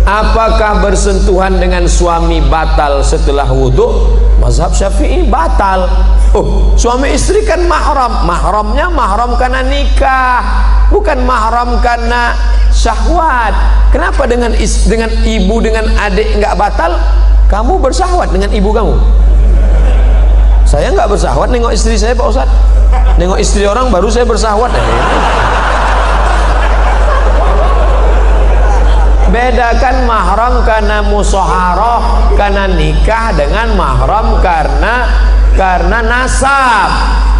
Apakah bersentuhan dengan suami batal setelah wudhu? Mazhab Syafi'i batal. Oh, suami istri kan mahram. Mahramnya mahram karena nikah, bukan mahram karena syahwat. Kenapa dengan ibu dengan adik nggak batal? Kamu bersahwat dengan ibu kamu. Saya nggak bersahwat nengok istri saya, Pak Ustadz. Nengok istri orang baru saya bersahwat. Bedakan mahram karena musyaharah, karena nikah, dengan mahram karena nasab.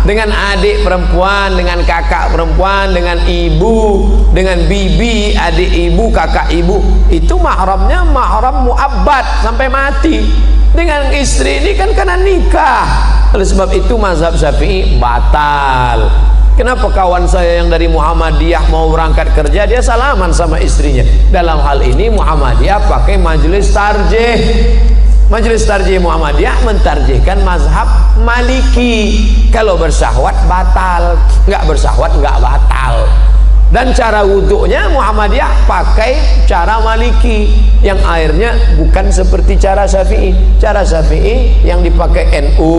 Dengan adik perempuan, dengan kakak perempuan, dengan ibu, dengan bibi, adik ibu, kakak ibu, itu mahramnya mahram muabbad sampai mati. Dengan istri ini kan karena nikah. Oleh sebab itu mazhab Syafi'i batal. Kenapa kawan saya yang dari Muhammadiyah mau berangkat kerja, dia salaman sama istrinya? Dalam hal ini Muhammadiyah pakai majelis tarjih. Majelis tarjih Muhammadiyah mentarjihkan mazhab Maliki. Kalau bersahwat batal, nggak bersahwat nggak batal. Dan cara wudhunya Muhammadiyah pakai cara Maliki, yang airnya bukan seperti cara Syafi'i. Cara Syafi'i yang dipakai NU,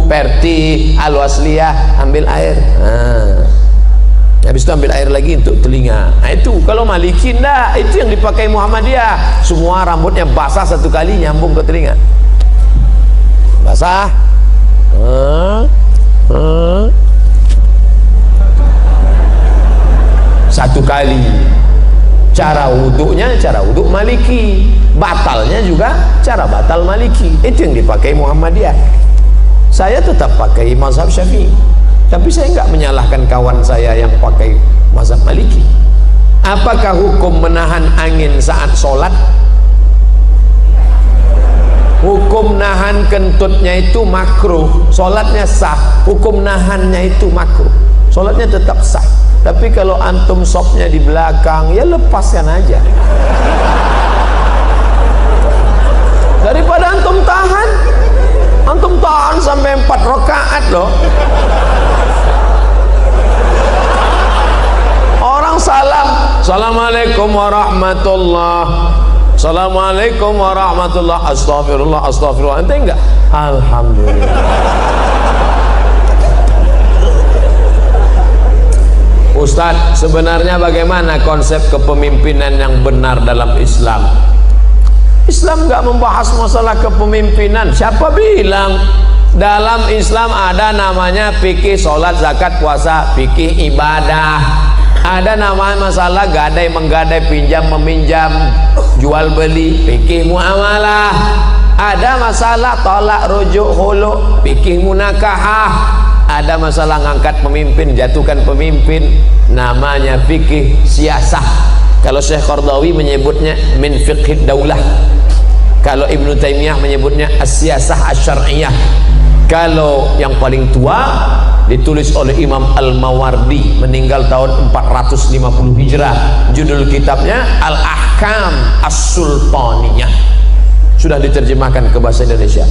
Perti, Al-Wasliyah, ambil air. Habis itu ambil air lagi untuk telinga. Nah itu. Kalau Maliki enggak, itu yang dipakai Muhammadiyah. Semua rambutnya basah satu kali nyambung ke telinga. Basah. Satu kali. Cara wudhunya cara wudhu Maliki, batalnya juga cara batal Maliki. Itu yang dipakai Muhammadiyah. Saya tetap pakai mazhab Syafi'i, tapi saya enggak menyalahkan kawan saya yang pakai mazhab Maliki. Apakah hukum menahan angin saat sholat? Hukum nahan kentutnya itu makruh, sholatnya sah. Hukum nahannya itu makruh, sholatnya tetap sah. Tapi kalau antum sopnya di belakang, ya lepaskan aja. Daripada antum tahan sampai 4 rakaat loh. Orang salam, assalamualaikum warahmatullah, assalamualaikum warahmatullah, astagfirullah, astagfirullah. Ente enggak? Alhamdulillah. Ustadz, sebenarnya bagaimana konsep kepemimpinan yang benar dalam Islam? Islam nggak membahas masalah kepemimpinan. Siapa bilang? Dalam Islam ada namanya fikih sholat, zakat, puasa, fikih ibadah. Ada namanya masalah gadai, menggadai, pinjam, meminjam, jual beli, fikih muamalah. Ada masalah tolak, rujuk, khulu, fikih munakahah. Ada masalah ngangkat pemimpin, jatuhkan pemimpin, namanya fikih siasah. Kalau Syekh Qardawi menyebutnya min fiqhid daulah. Kalau Ibnu Taimiyah menyebutnya as-siyasah asy-syar'iyyah. Kalau yang paling tua ditulis oleh Imam Al-Mawardi, meninggal tahun 450 Hijrah. Judul kitabnya Al-Ahkam As-Sultaniyah. Sudah diterjemahkan ke bahasa Indonesia.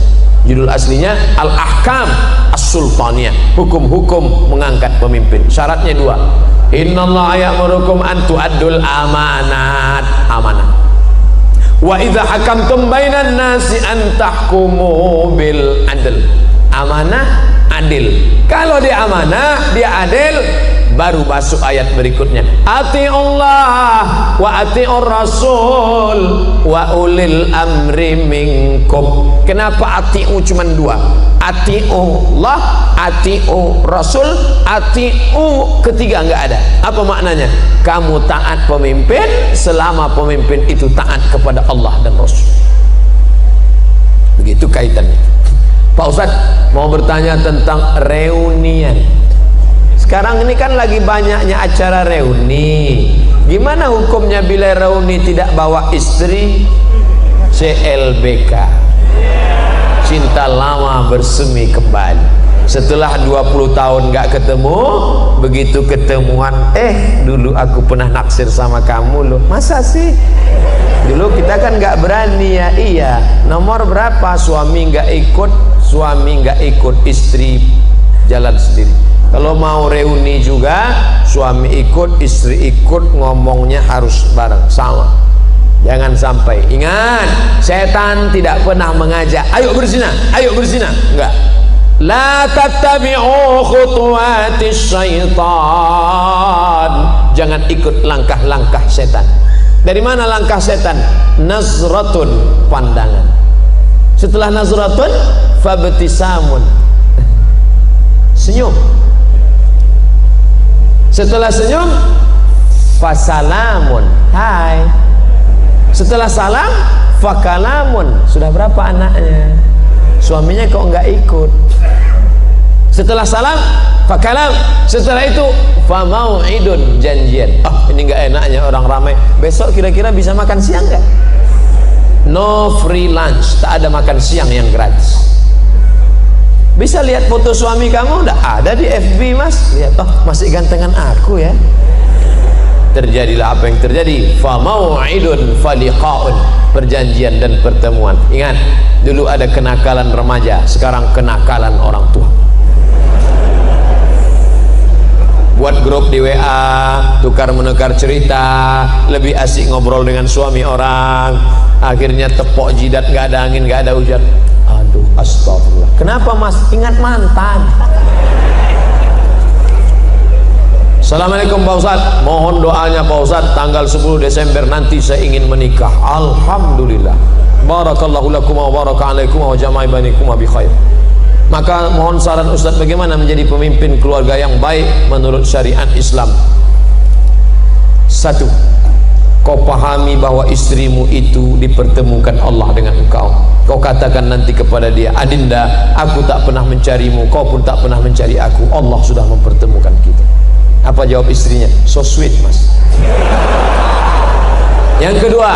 Judul aslinya Al-Ahkam As-Sultaniyah, hukum-hukum mengangkat pemimpin. Syaratnya 2. Innallaha ya'murukum an tu'addul amanat, amanah. Wa idza hakamtum bainan nasi an tahkumu bil adl. Amanah, adil. Kalau dia amanah, dia adil, baru masuk ayat berikutnya. Ati'ullah wa ati'ur rasul wa ulil amri minkum. Kenapa ati'u cuma 2? Ati'ullah, ati'u rasul, ati'u ketiga enggak ada. Apa maknanya? Kamu taat pemimpin selama pemimpin itu taat kepada Allah dan Rasul. Begitu kaitannya. Pak Ustadz mau bertanya tentang reunian. Sekarang ini kan lagi banyaknya acara reuni. Gimana hukumnya bila reuni tidak bawa istri? CLBK, cinta lama bersemi kembali. Setelah 20 tahun gak ketemu, begitu ketemuan, dulu aku pernah naksir sama kamu loh. Masa sih? Dulu kita kan gak berani ya. Iya, nomor berapa? Suami gak ikut, suami gak ikut, istri jalan sendiri. Kalau mau reuni juga, suami ikut, istri ikut, ngomongnya harus bareng, sama. Jangan sampai. Ingat, setan tidak pernah mengajak ayo berzina, ayo berzina. Enggak. La tattabi'u khutuwatis syaitan. Jangan ikut langkah-langkah setan. Dari mana langkah setan? Nazratun, pandangan. Setelah nazratun, fabtisamun, senyum. Setelah senyum, fasalamun, hai. Setelah salam, fakalamun. Sudah berapa anaknya? Suaminya kok enggak ikut? Setelah salam, fakalam. Setelah itu, famau'idun, janjian. Ini enggak enaknya orang ramai. Besok kira-kira bisa makan siang enggak? No free lunch, tak ada makan siang yang gratis. Bisa lihat foto suami kamu? Udah ada di FB, mas. Lihat, masih gantengan aku ya. Terjadilah apa yang terjadi. Famau'idun faliqa'un, perjanjian dan pertemuan. Ingat, dulu ada kenakalan remaja, sekarang kenakalan orang tua. Buat grup di WA, tukar menukar cerita, lebih asik ngobrol dengan suami orang. Akhirnya tepok jidat, nggak ada angin, nggak ada hujan. Aduh, astagfirullah. Kenapa mas? Ingat mantan. Assalamualaikum Pak Ustadz, mohon doanya Pak Ustadz, tanggal 10 Desember nanti saya ingin menikah. Alhamdulillah. Barakallahu lakum wa baraka alaikum wa jama'i bainakum bi khair. Maka mohon saran Ustadz bagaimana menjadi pemimpin keluarga yang baik menurut syariat Islam. Satu, kau pahami bahwa istrimu itu dipertemukan Allah dengan engkau. Kau katakan nanti kepada dia, Adinda, aku tak pernah mencarimu, kau pun tak pernah mencari aku. Allah sudah mempertemukan kita. Apa jawab istrinya? So sweet mas. Yang kedua,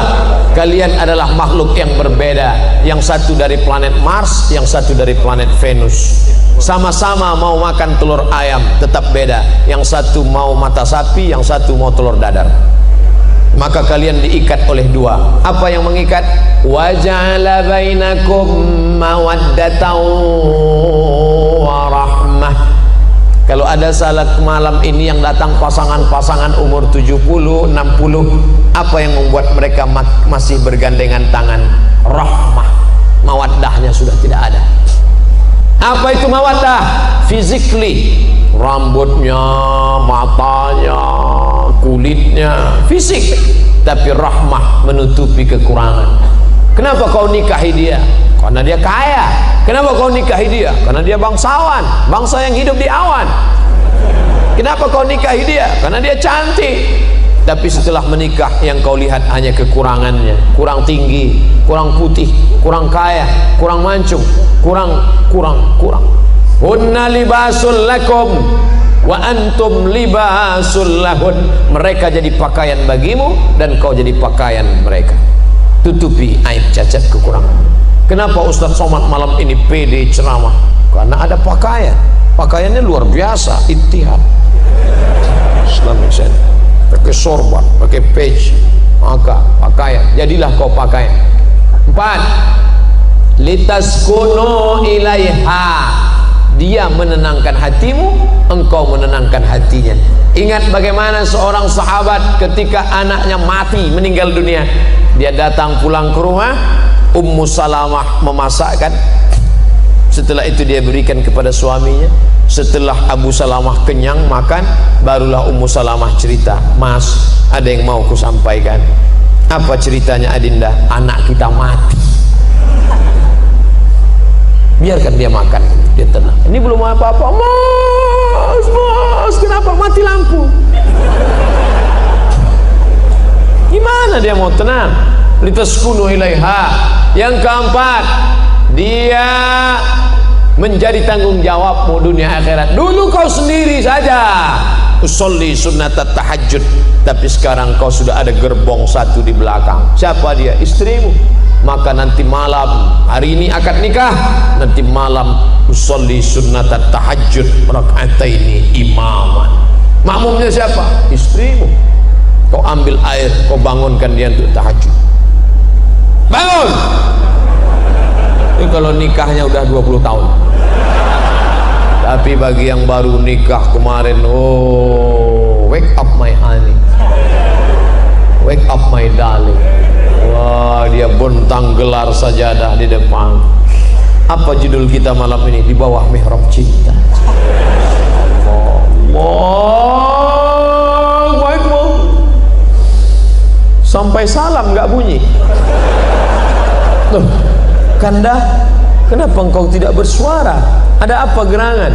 kalian adalah makhluk yang berbeda. Yang satu dari planet Mars, yang satu dari planet Venus. Sama-sama mau makan telur ayam, tetap beda. Yang satu mau mata sapi, yang satu mau telur dadar. Maka kalian diikat oleh dua. Apa yang mengikat? Wa ja'ala bainakum mawaddatan wa rahmah. Kalau ada salat malam ini yang datang pasangan-pasangan umur 70, 60, apa yang membuat mereka masih bergandengan tangan? Rahmah. Mawaddahnya sudah tidak ada. Apa itu mawaddah? Physically, rambutnya, matanya, kulitnya, fisik. Tapi rahmah menutupi kekurangan. Kenapa kau nikahi dia? Karena dia kaya. Kenapa kau nikahi dia? Karena dia bangsawan, bangsa yang hidup di awan. Kenapa kau nikahi dia? Karena dia cantik. Tapi setelah menikah yang kau lihat hanya kekurangannya. Kurang tinggi, kurang putih, kurang kaya, kurang mancung, kurang. Hunna libasul lakum wa antum libasul lahun. Mereka jadi pakaian bagimu dan kau jadi pakaian mereka. Tutupi aib cacat kekurangan. Kenapa Ustadz Somad malam ini pede ceramah? Karena ada pakaian. Pakaiannya luar biasa, ittihad Islamic Center. Pakai sorban, pakai page, maka pakaian. Jadilah kau pakaian. 4. Litaskunu ilaiha. Dia menenangkan hatimu, engkau menenangkan hatinya. Ingat bagaimana seorang sahabat ketika anaknya mati, meninggal dunia, dia datang pulang ke rumah, Ummu Salamah memasakkan. Setelah itu dia berikan kepada suaminya. Setelah Abu Salamah kenyang makan, barulah Ummu Salamah cerita, Mas, ada yang mau ku sampaikan. Apa ceritanya Adinda? Anak kita mati. Biarkan dia makan, dia tenang. Ini belum apa-apa. Mas, kenapa mati lampu? Gimana dia mau tenang? Litaskunu ilaiha. Yang keempat, dia menjadi tanggung jawabmu dunia akhirat. Dulu kau sendiri saja usolli sunnatat tahajud, tapi sekarang kau sudah ada gerbong satu di belakang. Siapa dia? Istrimu. Maka nanti malam, hari ini akad nikah, nanti malam usolli sunnatat tahajud raka'ataini imaman. Makmumnya siapa? Istrimu. Kau ambil air, kau bangunkan dia untuk tahajud. Bangun. Ini kalau nikahnya udah 20 tahun. Tapi bagi yang baru nikah kemarin, oh, wake up my honey, wake up my darling, Oh, dia bentang gelar sajadah di depan. Apa judul kita malam ini? Di bawah mihrab cinta. Allahu Akbar. Sampai salam nggak bunyi. Loh, Kanda, kenapa engkau tidak bersuara? Ada apa gerangan?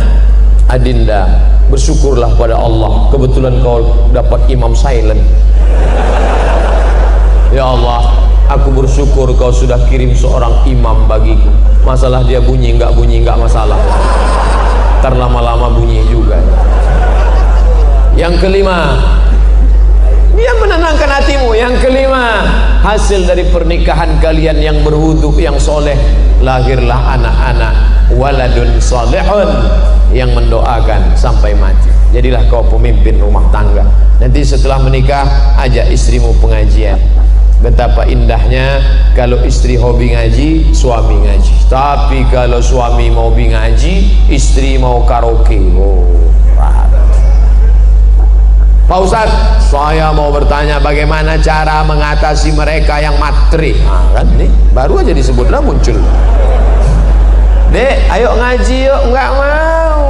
Adinda, bersyukurlah pada Allah, kebetulan kau dapat imam silent. Ya Allah, aku bersyukur kau sudah kirim seorang imam bagiku. Masalah dia bunyi nggak masalah. Ntar lama-lama bunyi juga. Yang kelima, dia menenangkan hatimu. Yang kelima, hasil dari pernikahan kalian yang berwudu, yang soleh, lahirlah anak-anak waladun salihun, yang mendoakan sampai mati. Jadilah kau pemimpin rumah tangga. Nanti setelah menikah, ajak istrimu pengajian. Betapa indahnya kalau istri hobi ngaji, suami ngaji. Tapi kalau suami mau hobi ngaji, istri mau karaoke. Oh, Pak Ustadz, saya mau bertanya bagaimana cara mengatasi mereka yang matre. Nah, kan nih, baru aja disebutlah muncul. Dek, ayo ngaji yuk. Enggak mau.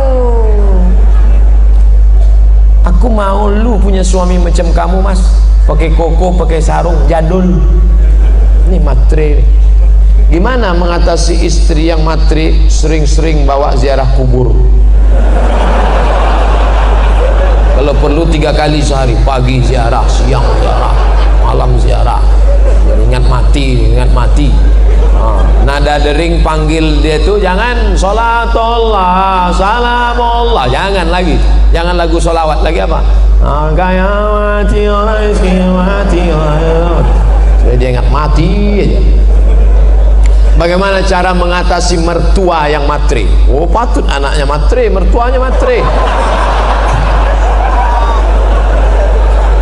Aku mau lu punya suami macam kamu, Mas. Pakai koko, pakai sarung, jadul. Ini matre. Gimana mengatasi istri yang matre, sering-sering bawa ziarah kubur? Kalau perlu 3 kali sehari, pagi ziarah, siang ziarah, malam ziarah. Ingat mati. Nada dering panggil dia tuh jangan sholatullah, salamullah, jangan lagi, jangan lagu sholawat lagi apa? Gaya mati orang mati orang. Jadi dia ingat mati aja. Bagaimana cara mengatasi mertua yang matre? Oh, patut anaknya matre, mertuanya matre.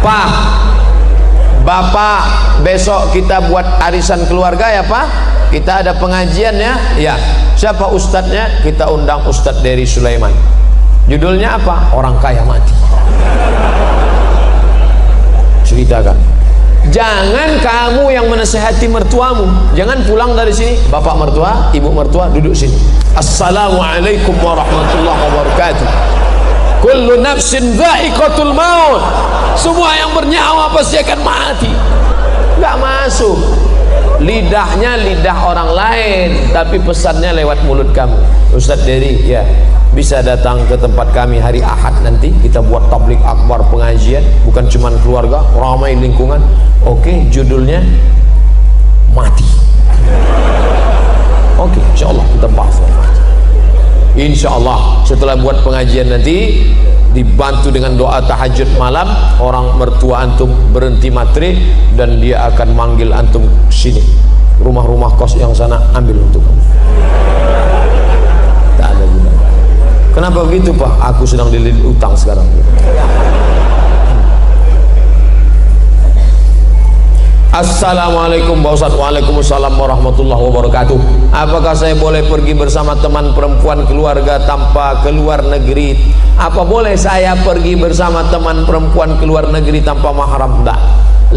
Pak, Bapak, besok kita buat arisan keluarga ya Pak. Kita ada pengajian ya. Ya. Siapa ustadznya? Kita undang Ustadz Dery Sulaiman. Judulnya apa? Orang kaya mati. Ceritakan. Jangan kamu yang menasehati mertuamu. Jangan pulang dari sini, bapak mertua, ibu mertua duduk sini. Assalamualaikum warahmatullahi wabarakatuh. Kullu nafsin dha'iqatul maut. Semua yang bernyawa pasti akan mati. Enggak masuk. Lidahnya lidah orang lain, tapi pesannya lewat mulut kamu. Ustadz Dery, ya, bisa datang ke tempat kami hari Ahad nanti. Kita buat tablik akbar pengajian, bukan cuma keluarga, ramai lingkungan. Oke, judulnya mati. Oke, insyaallah kita bahas. Insyaallah setelah buat pengajian nanti dibantu dengan doa tahajud malam, orang mertua antum berhenti matre dan dia akan manggil antum sini. Rumah-rumah kos yang sana ambil untuk kamu. Tak ada guna. Kenapa begitu Pak? Aku sedang dililit utang sekarang. Assalamualaikum Pak Ustadz. Waalaikumsalam warahmatullahi wabarakatuh. Apakah saya boleh pergi bersama teman perempuan keluarga tanpa keluar negeri? Apa boleh saya pergi bersama teman perempuan keluar negeri tanpa mahram? Tidak.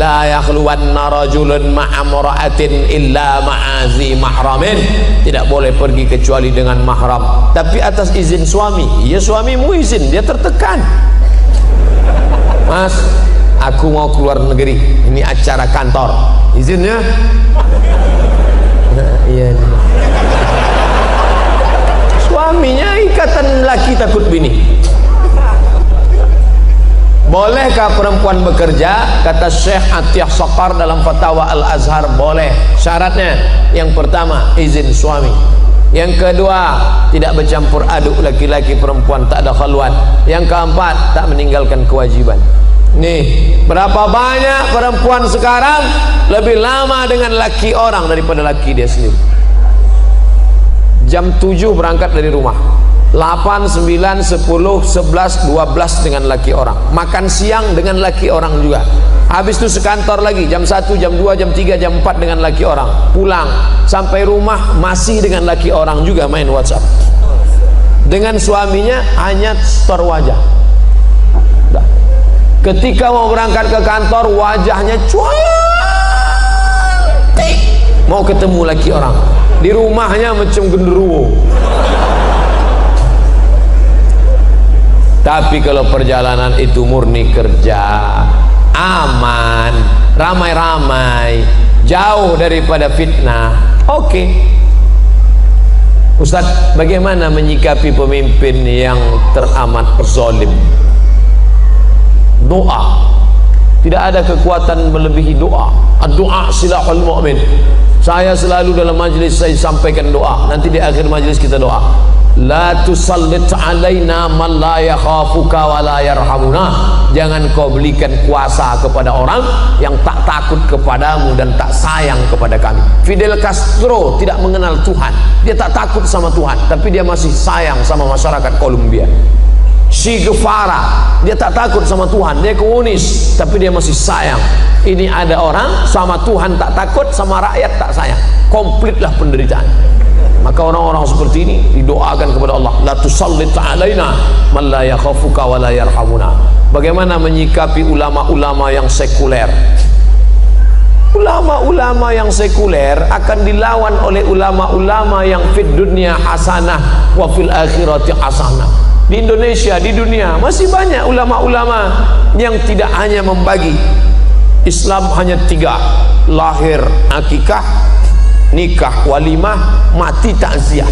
La yakhluwanna rajulun ma'amra'atin illa ma'azi mahramin. Tidak boleh pergi kecuali dengan mahram, tapi atas izin suami. Ya, suamimu izin, dia tertekan. Mas, aku mau keluar negeri, ini acara kantor, izinnya? Iya. Suaminya ikatan laki takut bini. Bolehkah perempuan bekerja? Kata Syekh Atiyah Saqar dalam Fatwa Al-Azhar, boleh. Syaratnya yang pertama izin suami, yang kedua tidak bercampur aduk laki-laki perempuan, tak ada khalwat, yang keempat tak meninggalkan kewajiban. Nih, berapa banyak perempuan sekarang lebih lama dengan laki orang daripada laki dia sendiri. Jam 7 berangkat dari rumah, 8, 9, 10, 11, 12 dengan laki orang, makan siang dengan laki orang juga, habis itu sekantor lagi jam 1, jam 2, jam 3, jam 4 dengan laki orang, pulang sampai rumah masih dengan laki orang juga, main WhatsApp dengan suaminya, hanya setor wajah. Ketika mau berangkat ke kantor, wajahnya cuan, mau ketemu laki orang, di rumahnya macam genderuwo. Tapi kalau perjalanan itu murni kerja, aman, ramai-ramai, jauh daripada fitnah, oke. Ustaz, bagaimana menyikapi pemimpin yang teramat zalim? Doa. Tidak ada kekuatan melebihi doa. Doa silahul mu'min. Saya selalu dalam majlis saya sampaikan doa. Nanti di akhir majlis kita doa. La tusallit alaina man la yakhafuka wa la yarhamuna. Jangan kau berikan kuasa kepada orang yang tak takut kepadamu dan tak sayang kepada kami. Fidel Castro tidak mengenal Tuhan. Dia tak takut sama Tuhan, tapi dia masih sayang sama masyarakat Kolombia. Che Guevara, dia tak takut sama Tuhan, dia komunis, tapi dia masih sayang. Ini ada orang sama Tuhan tak takut, sama rakyat tak sayang. Komplitlah penderitaan. Maka orang-orang seperti ini didoakan kepada Allah, la tusallit alaina man la yakhafuka wa la yarhamuna. Bagaimana menyikapi ulama-ulama yang sekuler? Ulama-ulama yang sekuler akan dilawan oleh ulama-ulama yang fid dunya hasanah wa fil akhirati hasanah. Di Indonesia, di dunia masih banyak ulama-ulama yang tidak hanya membagi Islam, hanya 3: lahir akikah, nikah walimah, mati takziah.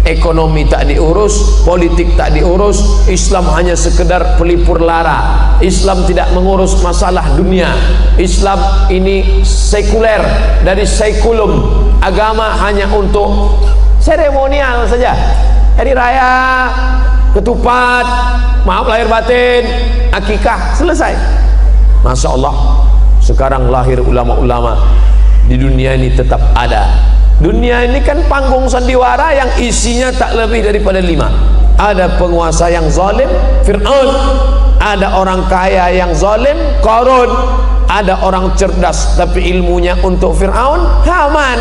Ekonomi tak diurus, politik tak diurus, Islam hanya sekedar pelipur lara. Islam tidak mengurus masalah dunia. Islam ini sekuler, dari sekulum. Agama hanya untuk seremonial saja. Hari raya, ketupat, maaf lahir batin, akikah, selesai. Masya Allah, sekarang lahir ulama-ulama di dunia ini tetap ada. Dunia ini kan panggung sandiwara yang isinya tak lebih daripada 5. Ada penguasa yang zalim, Fir'aun. Ada orang kaya yang zalim, Qarun. Ada orang cerdas tapi ilmunya untuk Fir'aun, Haman.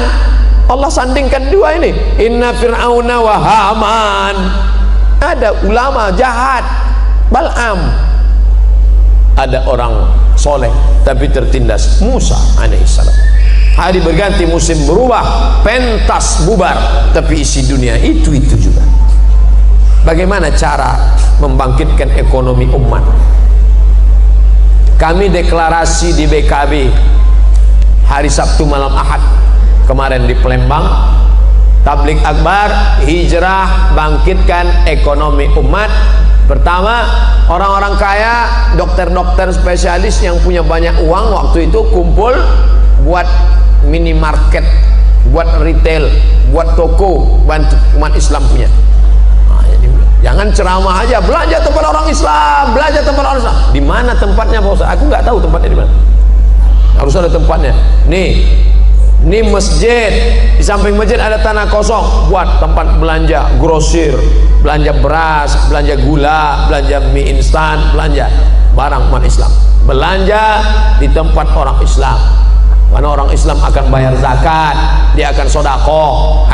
Allah sandingkan 2 ini, inna Fir'auna wa Haman. Ada ulama jahat, Bal'am. Ada orang soleh tapi tertindas, Musa alaihissalam. Hari berganti, musim berubah, pentas bubar, tapi isi dunia itu juga. Bagaimana cara membangkitkan ekonomi umat? Kami deklarasi di BKB hari Sabtu malam Ahad kemarin di Palembang, tablik akbar, hijrah, bangkitkan ekonomi umat. Pertama, orang-orang kaya, dokter-dokter spesialis yang punya banyak uang waktu itu kumpul buat minimarket, buat retail, buat toko, bantu umat Islam punya. Nah, jangan ceramah aja, belanja tempat orang Islam, belanja tempat orang Islam. Di mana tempatnya Pak Ustaz? Aku nggak tahu tempatnya di mana. Harus ada tempatnya. Nih masjid, di samping masjid ada tanah kosong buat tempat belanja grosir, belanja beras, belanja gula, belanja mie instan, belanja barang umat Islam. Belanja di tempat orang Islam. Karena orang Islam akan bayar zakat, dia akan sedekah.